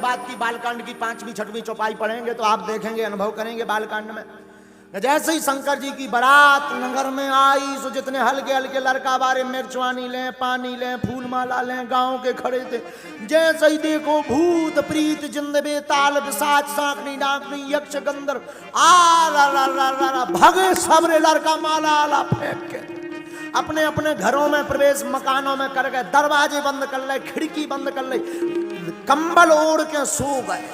बात की बालकांड की 5वीं 6वीं चौपाई पढ़ेंगे तो आप देखेंगे, अनुभव करेंगे बालकांड में। जैसे ही शंकर जी की बारात नगर में आई, सो जितने हल्के हल्के लड़का बारे मिर्चवानी लें, पानी लें, फूल माला लें, गांव के खड़े थे। जैसे ही देखो भूत प्रीत जिंद बेताल पिशाच सांकनी डाकनी यक्ष गंधर्व आ भगे सबरे लड़का माला आला फेंक के अपने अपने घरों में प्रवेश, मकानों में कर गए, दरवाजे बंद कर ले, खिड़की बंद कर ले, कंबल ओढ़ के सो गए।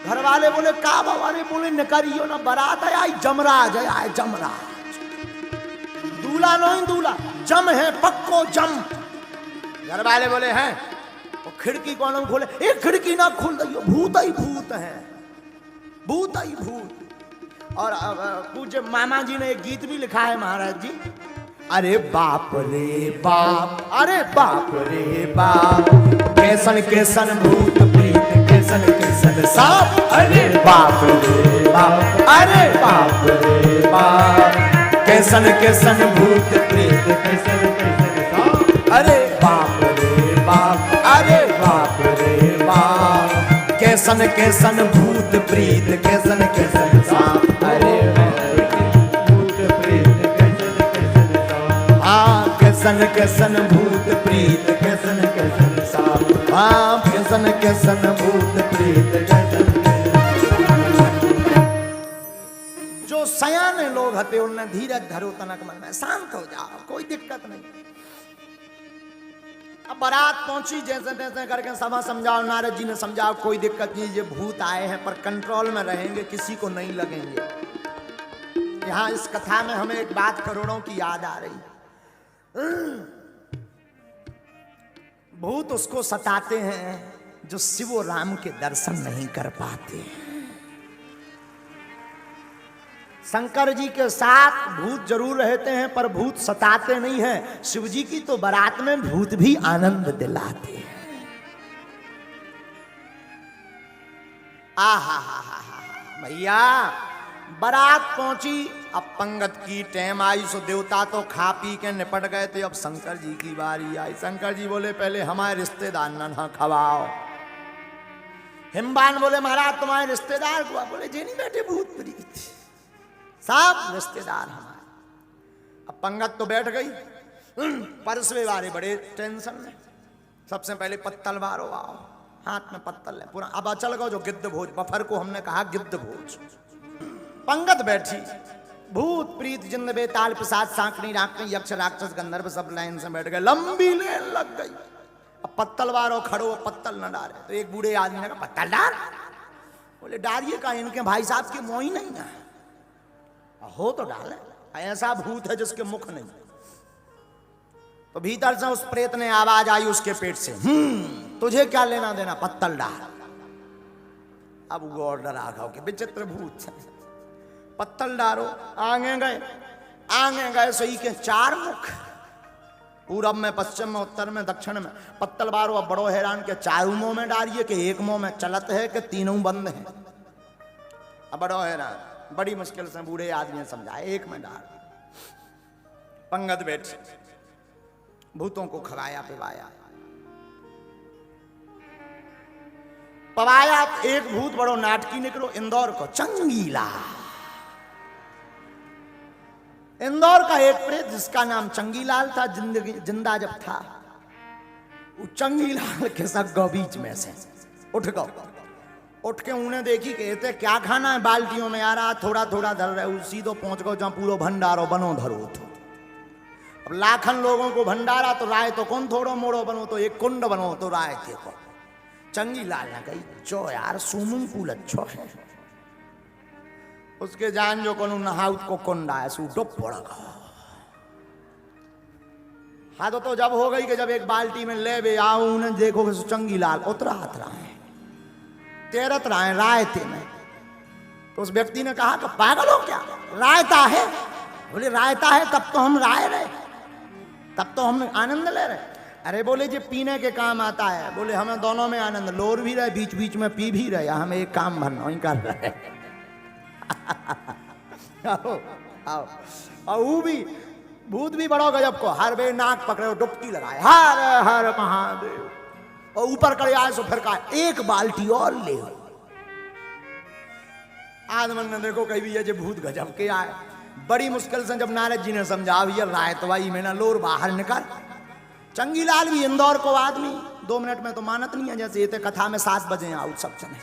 घर वाले बोले का बाबा ने, बोले निकरियो ना बारात है आई, जमराज है आए, जमराज। दूल्हा नहीं दूल्हा, जम है पक्को जम। घर वाले बोले हैं, वो खिड़की कौन खोले, एक खिड़की ना खोल दियो, भूत ही भूत है, भूत ही भूत। और पूज्य मामा जी ने एक गीत भी लिखा है महाराज जी, अरे बाप रे बाप, अरे बाप रे बाप, कैसन कैसन भूत प्रीत, कैसन कैसन सांप, अरे बाप रे बाप, अरे बाप रे बाप, कैसन कैसन भूत प्रीत, कैसन कैसन सांप, अरे बाप रे बाप, अरे बाप रे बाप, कैसन कैसन भूत प्रीत, कैसन कैसन सांप, अरे कैसन कैसन भूत प्रीत, कैसन कैसन सांप, हाँ कैसन कैसन भूत प्रीत, कैसन। जो सयाने लोग हते उनने धीरज धरो तनक मन में, शांत हो जाओ, कोई दिक्कत नहीं। अब बारात पहुंची, जैसे तैसे करके सभा समझाओ, नारद जी ने समझाओ कोई दिक्कत नहीं, ये भूत आए हैं पर कंट्रोल में रहेंगे, किसी को नहीं लगेंगे। यहाँ इस कथा में हमें एक बात करोड़ों की याद आ रही, भूत उसको सताते हैं जो शिव और राम के दर्शन नहीं कर पाते। शंकर जी के साथ भूत जरूर रहते हैं पर भूत सताते नहीं हैं। शिव जी की तो बारात में भूत भी आनंद दिलाते हैं। आहा हा हा हा भैया, बारात पहुंची, अब पंगत की टाइम आई, सो देवता तो खा पी के निपट गए थे, अब शंकर जी की बारी आई। शंकर जी बोले पहले हमारे रिश्तेदार ना खवाओ। हिमबान बोले महाराज तुम्हारे रिश्तेदार को, बोले जे नहीं बैठे भूत प्रीत, सब रिश्तेदार हमारे। अब पंगत तो बैठ गई, परसवे वाले बड़े टेंशन में, सबसे पहले पत्तल बारो आओ, हाथ में पत्तल है पूरा। अब अचल गो जो गिद्ध भोज, बफर को हमने कहा गिद्ध भोज। पंगत बैठी, भूत प्रीत जिंद बेताल पिशाच सांकनी डाकनी यक्ष राक्षस गंधर्व सब लाइन से बैठ गए, लंबी लेन लग गई। अब पत्तल वारो खड़ो, पत्तल न डाले, तो एक बूढ़े आदमी ने कहा पत्तल डाल। बोले डालिए का, इनके भाई साहब की मोही नहीं है, हो तो डाले, ऐसा भूत है जिसके मुख नहीं। तो भीतर से उस प्रेत ने आवाज आई उसके पेट से, तुझे क्या लेना देना, पत्तल डाल। अब वो ऑर्डर आ गया कि विचित्र भूत, पत्तल डालो। आगे गए सही के 4 मुख, पूरब में, पश्चिम में, उत्तर में, दक्षिण में। पत्तल बारो, अब बड़ो हैरान के 4 मुंह में डालिए कि एक मुंह में चलत है कि तीनों बंद है। अब बड़ो हैरान, बड़ी मुश्किल से बूढ़े आदमी ने समझाया एक में डाल। पंगत बैठ, भूतों को खवाया पिवाया, पवाया। एक भूत बड़ो नाटकी निकलो, इंदौर को चंगीला। इंदौर का एक प्रेत जिसका नाम चंगीलाल था, जिंदा जब था, वो चंगीलाल के सग्गो बीच में से उठ गो, उठ के उन्हें देखी, कहते क्या खाना है, बाल्टियों में आ रहा, थोड़ा थोड़ा धर रहे, सीधो पहुंच गो जहां पूरा भंडारो बनो धरो तो। अब लाखन लोगों को भंडारा तो राय तो कौन थोड़ो मोड़ो बनो, तो एक कुंड बनो तो राय थे को। चंगीलाल ने कही चो यार स्विमिंग पूल अच्छो है, उसके जान जो को नहाउत को कुंडा है, सू डुब पड़ेगा। हाँ तो जब हो गई कि जब एक बाल्टी में ले बे आओ, उन्हें देखो कि चंगीलाल उतरात रहा है, तैरत रहा है रायते में। तो उस व्यक्ति ने कहा कि पागल हो क्या, रायता है? बोले रायता है तब तो हम राय रहे, तब तो हम आनंद ले रहे। अरे बोले जी पीने के काम आता है। बोले हमें दोनों में आनंद, लोर भी रहे बीच बीच में पी भी रहे, हमें एक काम भरना ही कर रहे। आओ आओ, और वो भी भूत भी बड़ो गजब को, हर बे नाक पकड़े डुबकी लगाए, हर हर महादेव। और ऊपर करे आए सो फिर कहा एक बाल्टी और ले। आदमन ने देखो कहीं भी ये जो भूत गजब के आए, बड़ी मुश्किल से जब नारद जी ने समझा भैया रायतवाई में ना लोर बाहर निकल। चंगीलाल भी इंदौर को आदमी 2 मिनट में तो मानत नहीं है, जैसे ये कथा में 7 बजे आउट सब चले।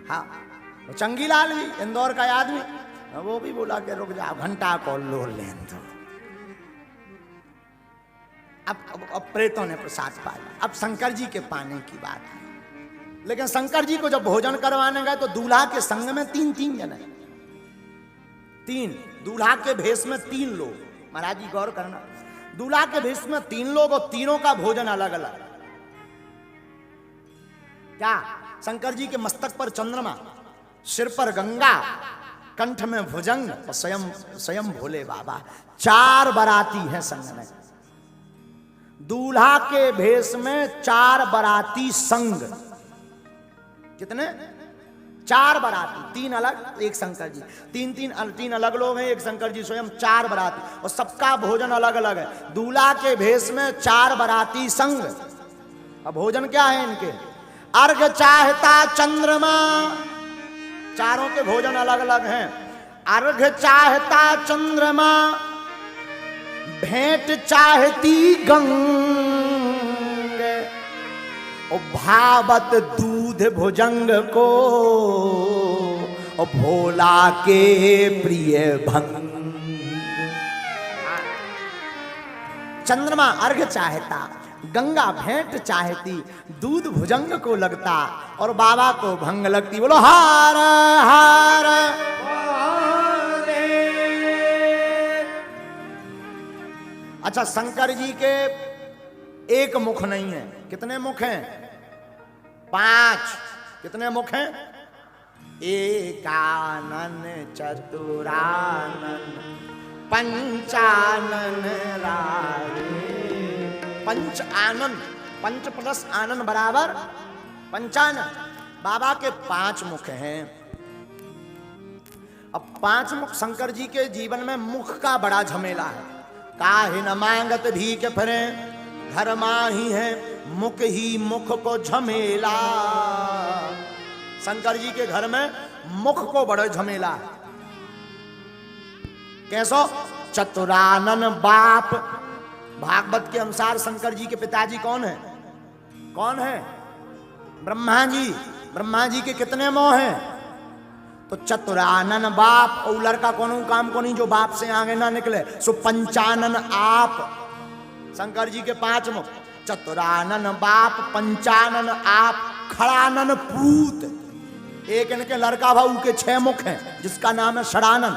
हाँ तो चंगीलाल भी इंदौर का आदमी, वो भी बोला कि रुक जाओ घंटा को लोर लें। तो अब प्रेतों ने प्रसाद पाया। अब शंकर जी के पाने की बात है, लेकिन शंकर जी को जब भोजन करवाने गए तो दूल्हा के संग में 3 जने, 3 दूल्हा के भेष में 3 लोग। महाराज जी गौर करना, दूल्हा के भेष में 3 लोग और तीनों का भोजन अलग अलग। क्या? शंकर जी के मस्तक पर चंद्रमा, सिर पर गंगा, कंठ में भुजंग और स्वयं भोले बाबा। 4 बाराती हैं संग में। दूल्हा के भेष में 4 बाराती संग। कितने? 4 बाराती, 3 अलग एक शंकर जी, 3 अलग लोग हैं, एक शंकर जी स्वयं। 4 बाराती और सबका भोजन अलग अलग है। दूल्हा के भेष में 4 बाराती संग। अब भोजन क्या है इनके? अर्घ चाहता चंद्रमा, चारों के भोजन अलग अलग हैं। अर्घ चाहता चंद्रमा, भेंट चाहती गंग, और भावत दूध भुजंग को, और भोला के प्रिय भंग। चंद्रमा अर्घ चाहता, गंगा भेंट चाहती, दूध भुजंग को लगता और बाबा को भंग लगती। बोलो हार हार। अच्छा, शंकर जी के एक मुख नहीं है, कितने मुख हैं? 5। कितने मुख हैं? एकानन चतुरानन पंचानन रारे। पंच आनन, पंच प्लस आनन बराबर पंचानन। बाबा के 5 मुख हैं। अब 5 मुख शंकर जी के जीवन में मुख का बड़ा झमेला है। काहे न मांगत भीख फिरे, घर माही है मुख ही मुख को झमेला। शंकर जी के घर में मुख को बड़ा झमेला है। कैसो? चतुरानन बाप। भागवत के अनुसार शंकर जी के पिताजी कौन है? कौन है? ब्रह्मा जी। ब्रह्मा जी के कितने मोह हैं? तो चतुरानन बाप। और लड़का कोनो काम को नहीं जो बाप से आगे ना निकले, सो पंचानन आप। शंकर जी के 5 मुख, चतुरानन बाप, पंचानन आप, खड़ानन पूत। एक इनके लड़का भाऊ के 6 मुख हैं, जिसका नाम है षडानन।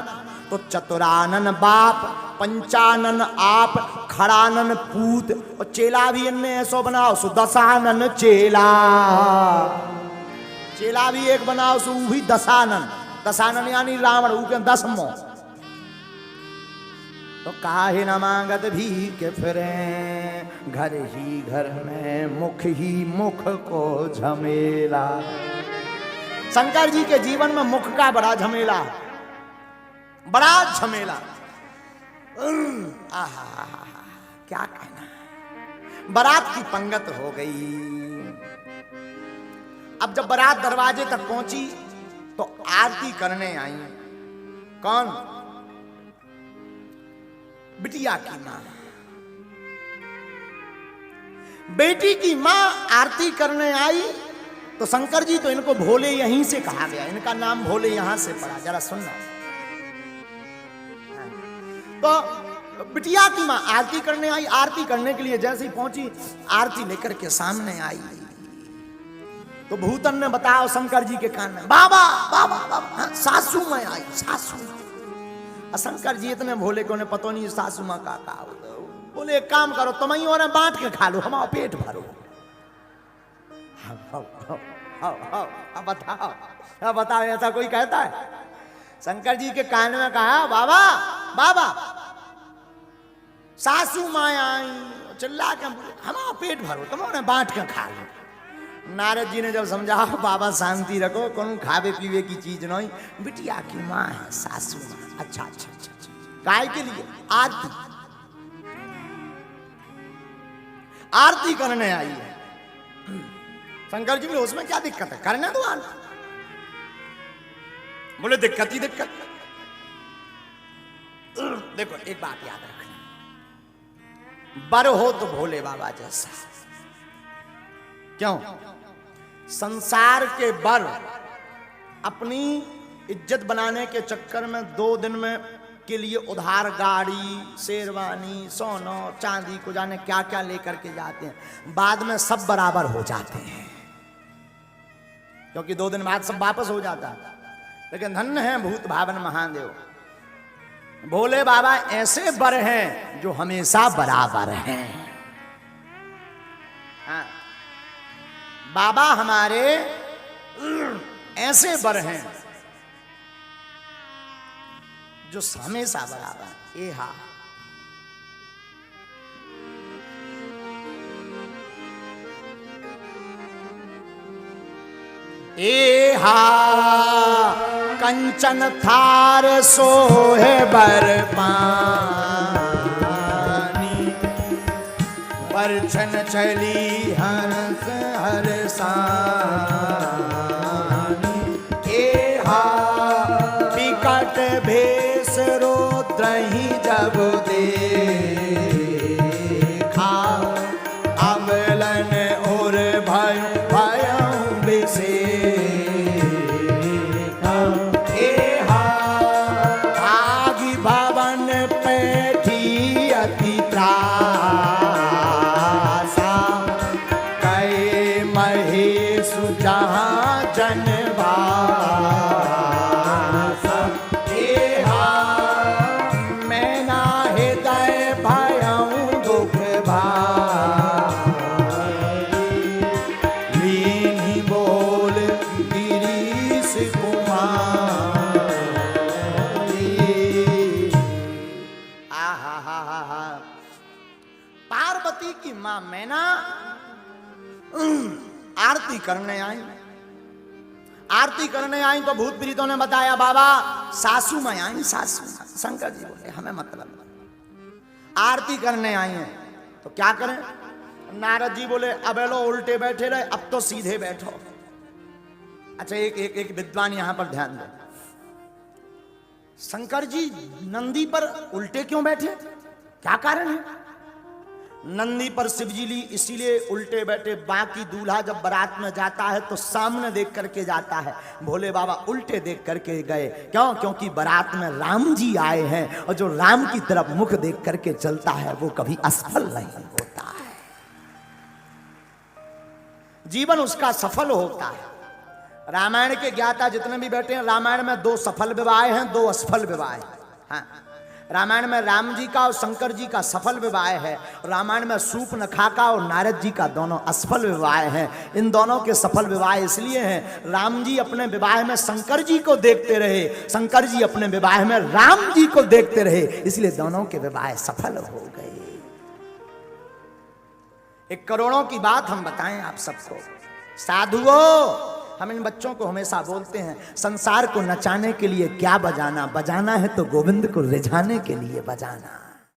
तो चतुरानन बाप, पंचानन आप, खड़ानन पूत। और चेला भी इनने ऐसो बनाओ सो दशानन चेला। चेला भी एक बनाओ सो भी दशानन। दशानन यानी रावण, ऊ के 10 मोह। तो काहे न मांगत भीख फिरे, घर ही घर में मुख ही मुख को झमेला। शंकर जी के जीवन में मुख का बड़ा झमेला है, बड़ा झमेला। आहा, क्या कहना। बारात की पंगत हो गई। अब जब बारात दरवाजे तक पहुंची तो आरती करने आई। कौन? बिटिया की मां। बेटी की मां आरती करने आई। तो शंकर जी तो इनको भोले यहीं से कहा गया, इनका नाम भोले यहां से पड़ा। जरा सुनना। तो बिटिया की मां आरती करने आई। आरती करने के लिए जैसे ही पहुंची, आरती लेकर के सामने आई तो भूतन ने बताया शंकर जी के कान में, बाबा बाबा बाबा, सासू मां आई, सासू मां। शंकर जी इतने भोले को ने पतो नहीं सासू मां का बोले एक काम करो, तुम ही और बांट के खा लो, हमारा पेट भरो। अब बताओ, अब बताओ, ऐसा कोई कहता है? शंकर जी के कान में कहा, बाबा बाबा, सासू मां आई, चिल्ला के हमारा पेट भरो, तुम बांट के खा लो। नारद जी ने जब समझा, बाबा शांति रखो, कौन खावे पीवे की चीज नहीं, बिटिया की मां है, सासू मां। अच्छा अच्छा अच्छा, काय के लिए? आरती, आरती करने आई है। शंकर जी बोले उसमें क्या दिक्कत है, करने दो आना। बोले दिक्कत ही दिक्कत। देखो एक बात याद रखना, बर हो तो भोले बाबा जैसा। क्यों? संसार के बर अपनी इज्जत बनाने के चक्कर में 2 दिन में के लिए उधार गाड़ी, शेरवानी, सोना, चांदी को जाने क्या क्या लेकर के जाते हैं, बाद में सब बराबर हो जाते हैं, क्योंकि 2 दिन बाद सब वापस हो जाता है। लेकिन धन्य है भूत भावन महादेव, भोले बाबा ऐसे बर हैं जो हमेशा बराबर हैं। हाँ, बाबा हमारे ऐसे बर हैं जो हमेशा बराबर। ए हा ए हा कंचन थार सोहे बर पानी, परछन चली हंस हरसानी। ए हा विकट भेष रोद्रहि जब देखा, अवलन और भय भयं विसेखा। ए हा आगि भवन पैठी अति त्रासा, कै महेश जहाँ जनवासा। ए हा मैं ना हृदय भयं दुख भारी, लीनी बोल गिरीश कुमारी। आहा हा हा हा। पार्वती की मां मैना आरती करने आई। आरती करने आई तो भूत प्रीतों ने बताया बाबा सासू में आई, सासू मां। शंकर जी बोले हमें मतलब, आरती करने आई हैं तो क्या करें? नारद जी बोले अब लो उल्टे बैठे रहे, अब तो सीधे बैठो। अच्छा एक विद्वान यहां पर ध्यान दो, शंकर जी नंदी पर उल्टे क्यों बैठे, क्या कारण है? नंदी पर शिवजी ली इसीलिए उल्टे बैठे, बाकी दूल्हा जब बारात में जाता है तो सामने देख करके जाता है, भोले बाबा उल्टे देख करके गए। क्यों? क्योंकि बारात में राम जी आए हैं और जो राम की तरफ मुख देख करके चलता है वो कभी असफल नहीं होता है, जीवन उसका सफल होता है। रामायण के ज्ञाता जितने भी बैठे हैं, रामायण में 2 सफल विवाह हैं, 2 असफल विवाह हैं। हाँ, रामायण में राम जी का और शंकर जी का सफल विवाह है, रामायण में शूर्पणखा का और नारद जी का दोनों असफल विवाह हैं। इन दोनों के सफल विवाह इसलिए हैं, राम जी अपने विवाह में शंकर जी को देखते रहे, शंकर जी अपने विवाह में राम जी को देखते रहे, इसलिए दोनों के विवाह सफल हो गए। एक करोड़ों की बात हम बताएं आप सबको, साधुओं हम इन बच्चों को हमेशा बोलते हैं, संसार को नचाने के लिए क्या बजाना, बजाना है तो गोविंद को रिझाने के लिए बजाना।